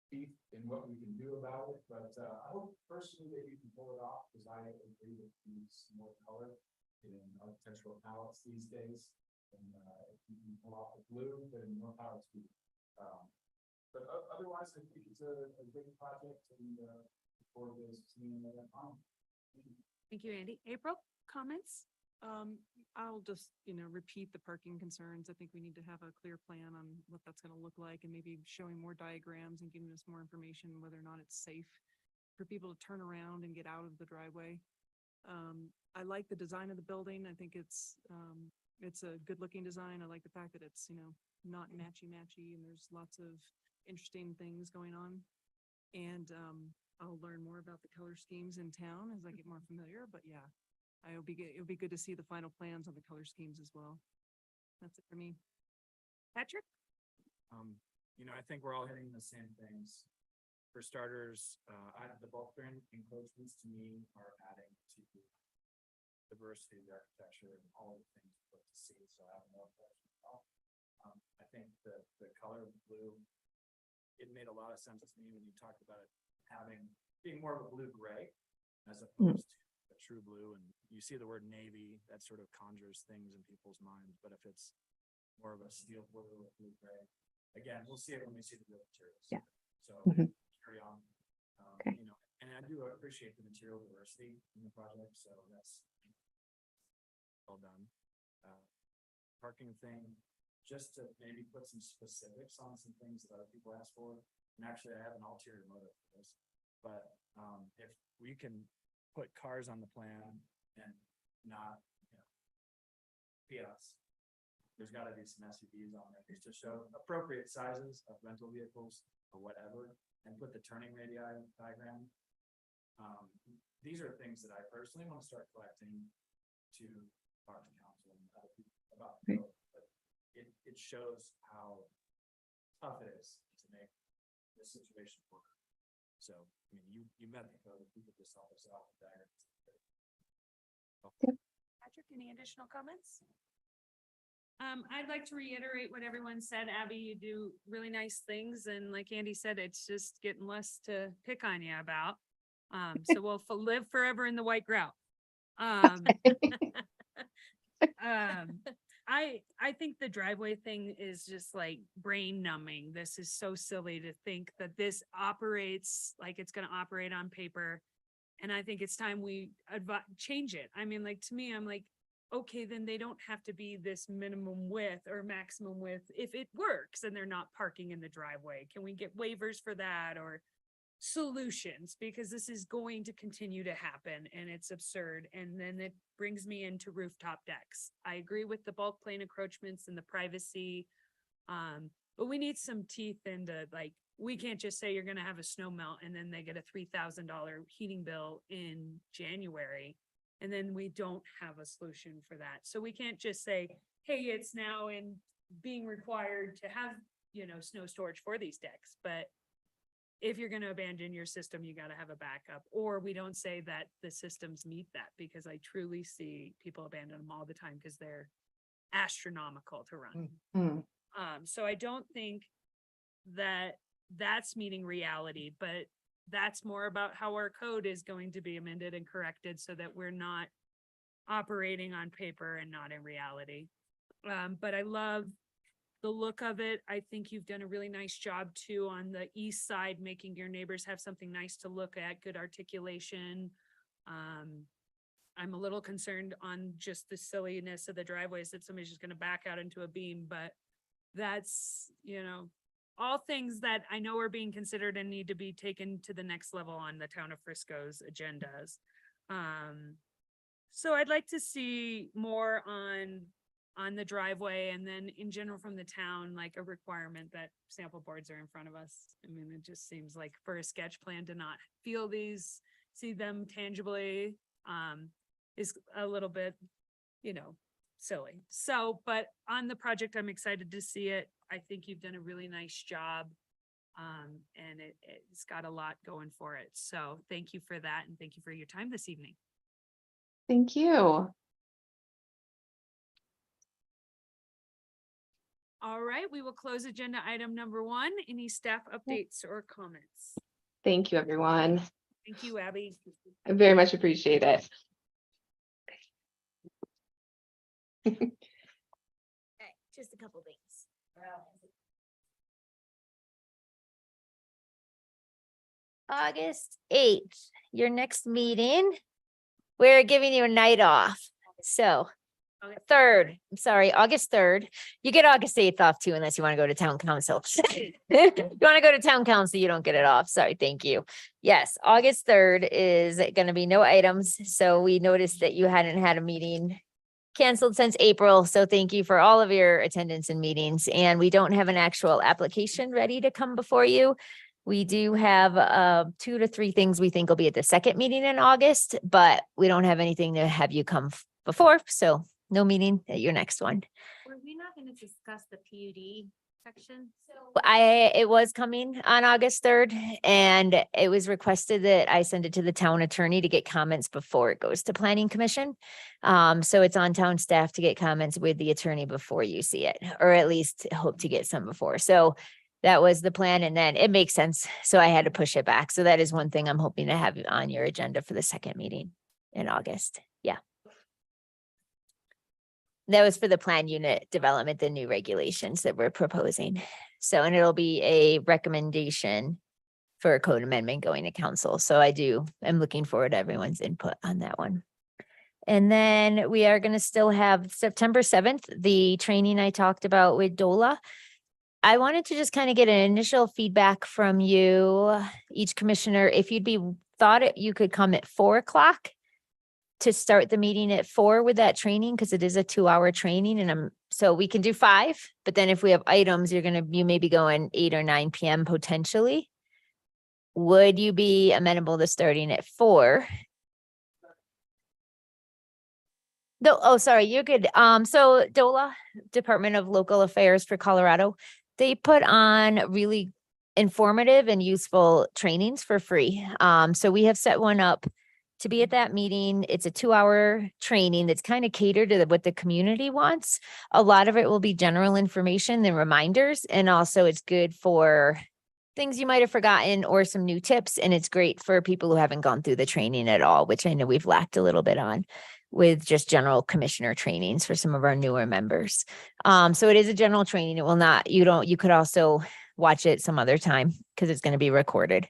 teeth in what we can do about it, but I hope personally that you can pull it off, because I agree that we need some more color in architectural palettes these days. And if you can pull off the blue, then more power to you. But otherwise, I think it's a big project, and for this team that I'm on. Thank you, Andy. April, comments? I'll just, repeat the parking concerns. I think we need to have a clear plan on what that's gonna look like, and maybe showing more diagrams and giving us more information, whether or not it's safe for people to turn around and get out of the driveway. I like the design of the building. I think it's a good looking design. I like the fact that it's, not matchy and there's lots of interesting things going on. And, I'll learn more about the color schemes in town as I get more familiar, but yeah, it'll be good to see the final plans on the color schemes as well. That's it for me. Patrick? I think we're all hitting the same things. For starters, the bulk brand encroachments to me are adding to diversity of the architecture and all the things we'd like to see, so I have no question at all. I think the color of blue, it made a lot of sense to me when you talked about it being more of a blue-gray as opposed to a true blue, and you see the word navy, that sort of conjures things in people's minds, but if it's more of a steel blue or blue-gray, again, we'll see it when we see the real materials. Yeah. So carry on. Okay. And I do appreciate the material diversity in the project, so that's well done. Parking thing, just to maybe put some specifics on some things that other people ask for. And actually, I have an ulterior motive for this, but if we can put cars on the plan and not, Fiats, there's got to be some SUVs on there just to show appropriate sizes of rental vehicles or whatever, and put the turning radii diagram. These are things that I personally want to start collecting to talk to council and other people about. But it shows how tough it is to make this situation work. So, you met the code, if you could just help us out with that. Patrick, any additional comments? I'd like to reiterate what everyone said. Abby, you do really nice things, and like Andy said, it's just getting less to pick on you about. So we'll live forever in the white grout. I think the driveway thing is just like brain numbing. This is so silly to think that this operates like it's going to operate on paper. And I think it's time we change it. To me, I'm like, okay, then they don't have to be this minimum width or maximum width if it works and they're not parking in the driveway. Can we get waivers for that or solutions? Because this is going to continue to happen and it's absurd. And then it brings me into rooftop decks. I agree with the bulk plane encroachments and the privacy. But we need some teeth into, like, we can't just say you're going to have a snow melt and then they get a $3,000 heating bill in January. And then we don't have a solution for that. So we can't just say, hey, it's now in being required to have, snow storage for these decks, but if you're gonna abandon your system, you gotta have a backup, or we don't say that the systems meet that, because I truly see people abandon them all the time because they're astronomical to run. Mm. So I don't think that that's meeting reality, but that's more about how our code is going to be amended and corrected so that we're not operating on paper and not in reality. But I love the look of it. I think you've done a really nice job too on the east side, making your neighbors have something nice to look at, good articulation. I'm a little concerned on just the silliness of the driveways that somebody's just gonna back out into a beam, but that's, all things that I know are being considered and need to be taken to the next level on the town of Frisco's agendas. So I'd like to see more on the driveway, and then in general from the town, like a requirement that sample boards are in front of us. I mean, it just seems like for a sketch plan to not feel these, see them tangibly, is a little bit, silly. So, but on the project, I'm excited to see it. I think you've done a really nice job. And it's got a lot going for it. So thank you for that. And thank you for your time this evening. Thank you. All right, we will close agenda item number 1. Any staff updates or comments? Thank you, everyone. Thank you, Abby. I very much appreciate it. Just a couple things. August 8th, your next meeting, we're giving you a night off. So August 3rd, you get August 8th off too, unless you want to go to town council. You want to go to town council, you don't get it off. Sorry, thank you. Yes, August 3rd is going to be no items. So we noticed that you hadn't had a meeting canceled since April. So thank you for all of your attendance and meetings. And we don't have an actual application ready to come before you. We do have 2 to 3 things we think will be at the second meeting in August, but we don't have anything to have you come before. So no meeting at your next one. Were we not going to discuss the PUD section? It was coming on August 3rd, and it was requested that I send it to the town attorney to get comments before it goes to planning commission. So it's on town staff to get comments with the attorney before you see it, or at least hope to get some before. So that was the plan, and then it makes sense. So I had to push it back. So that is one thing I'm hoping to have on your agenda for the second meeting in August. Yeah. That was for the plan unit development, the new regulations that we're proposing. So, and it'll be a recommendation for a code amendment going to council. So I'm looking forward to everyone's input on that one. And then we are going to still have September 7th, the training I talked about with DOLA. I wanted to just kind of get an initial feedback from you, each commissioner, if you could come at 4:00 to start the meeting at 4 with that training, because it is a 2-hour training, and so we can do 5, but then if we have items, you may be going 8 or 9 p.m. potentially. Would you be amenable to starting at 4? No, oh, sorry, you're good. So DOLA, Department of Local Affairs for Colorado, they put on really informative and useful trainings for free. So we have set one up to be at that meeting. It's a 2-hour training that's kind of catered to what the community wants. A lot of it will be general information and reminders, and also it's good for things you might have forgotten or some new tips. And it's great for people who haven't gone through the training at all, which I know we've lacked a little bit on with just general commissioner trainings for some of our newer members. So it is a general training. It will not, you could also watch it some other time because it's going to be recorded.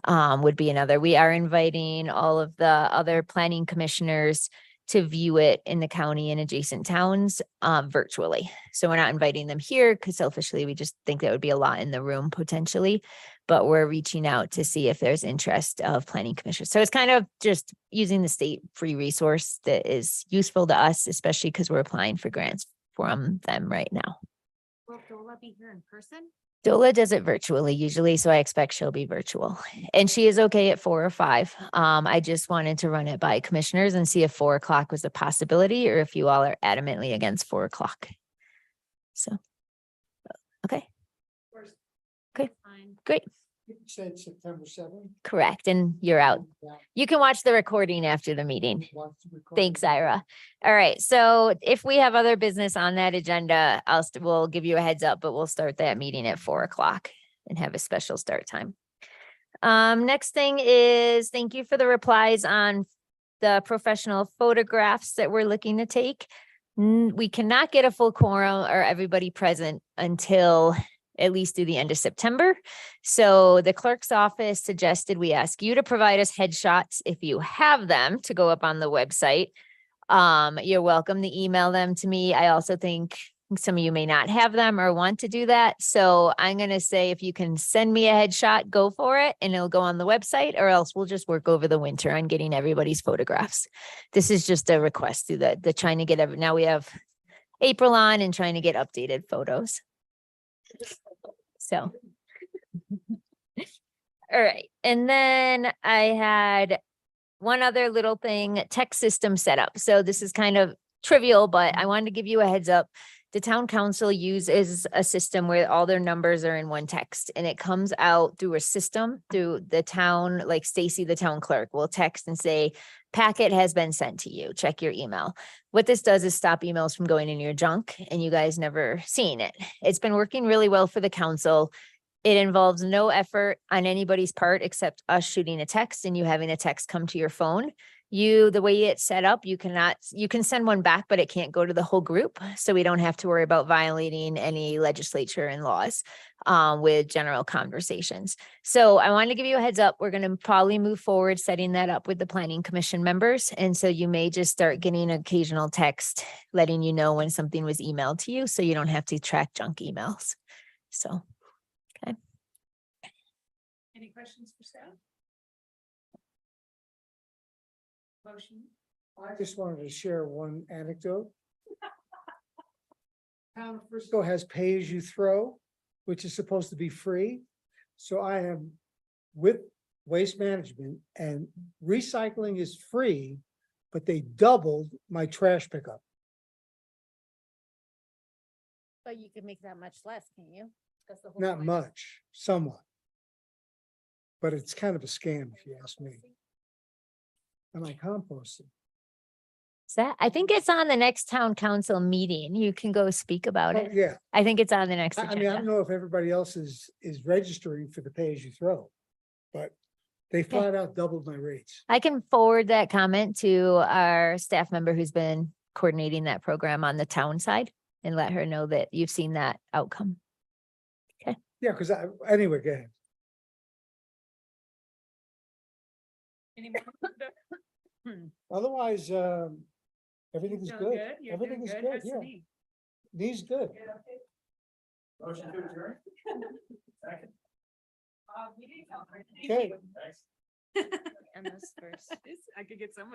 Would be another. We are inviting all of the other planning commissioners to view it in the county and adjacent towns virtually. So we're not inviting them here because selfishly, we just think that would be a lot in the room potentially, but we're reaching out to see if there's interest of planning commissioners. So it's kind of just using the state free resource that is useful to us, especially because we're applying for grants from them right now. Will Dola be here in person? Dola does it virtually usually, so I expect she'll be virtual, and she is okay at 4 or 5. I just wanted to run it by commissioners and see if 4:00 was a possibility, or if you all are adamantly against 4:00. So, okay. Okay, Fine. great. Said September 7th. Correct, and you're out. You can watch the recording after the meeting. Thanks, Ira. All right, so if we have other business on that agenda, we'll give you a heads up, but we'll start that meeting at 4 o'clock and have a special start time. Next thing is, thank you for the replies on the professional photographs that we're looking to take. We cannot get a full quorum or everybody present until at least through the end of September. So the clerk's office suggested we ask you to provide us headshots if you have them to go up on the website. You're welcome to email them to me. I also think some of you may not have them or want to do that. So I'm going to say, if you can send me a headshot, go for it, and it'll go on the website, or else we'll just work over the winter on getting everybody's photographs. This is just a request through the trying to get, now we have April on and trying to get updated photos. So. All right. And then I had one other little thing, text system setup. So this is kind of trivial, but I wanted to give you a heads up. The town council uses a system where all their numbers are in one text, and it comes out through a system through the town, like Stacy, the town clerk, will text and say, packet has been sent to you. Check your email. What this does is stop emails from going in your junk and you guys never seeing it. It's been working really well for the council. It involves no effort on anybody's part except us shooting a text and you having a text come to your phone. The way it's set up, you can send one back, but it can't go to the whole group. So we don't have to worry about violating any legislature and laws with general conversations. So I wanted to give you a heads up. We're going to probably move forward setting that up with the planning commission members. And so you may just start getting occasional text letting you know when something was emailed to you, so you don't have to track junk emails. So, okay. Any questions for staff? Motion. I just wanted to share one anecdote. Town of Frisco has pay as you throw, which is supposed to be free. So I am with Waste Management, and recycling is free, but they doubled my trash pickup. But you can make that much less, can you? That's the whole Not point. much, somewhat. But it's kind of a scam, if you ask me. Am I composting? I think it's on the next town council meeting. You can go speak about Oh, it. yeah, I think it's on the next I mean, I agenda. don't know if everybody else is registering for the pay as you throw, but they flat out doubled my rates. I can forward that comment to our staff member who's been coordinating that program on the town side and let her know that you've seen that outcome. Yeah, because anyway, go ahead. Any more? Otherwise, everything is Doing good. You're Everything doing is good. good, How's the yeah. knee? Knee's good. Motion to adjourn? Second. We didn't. Okay. Thanks. And those first. I could get someone.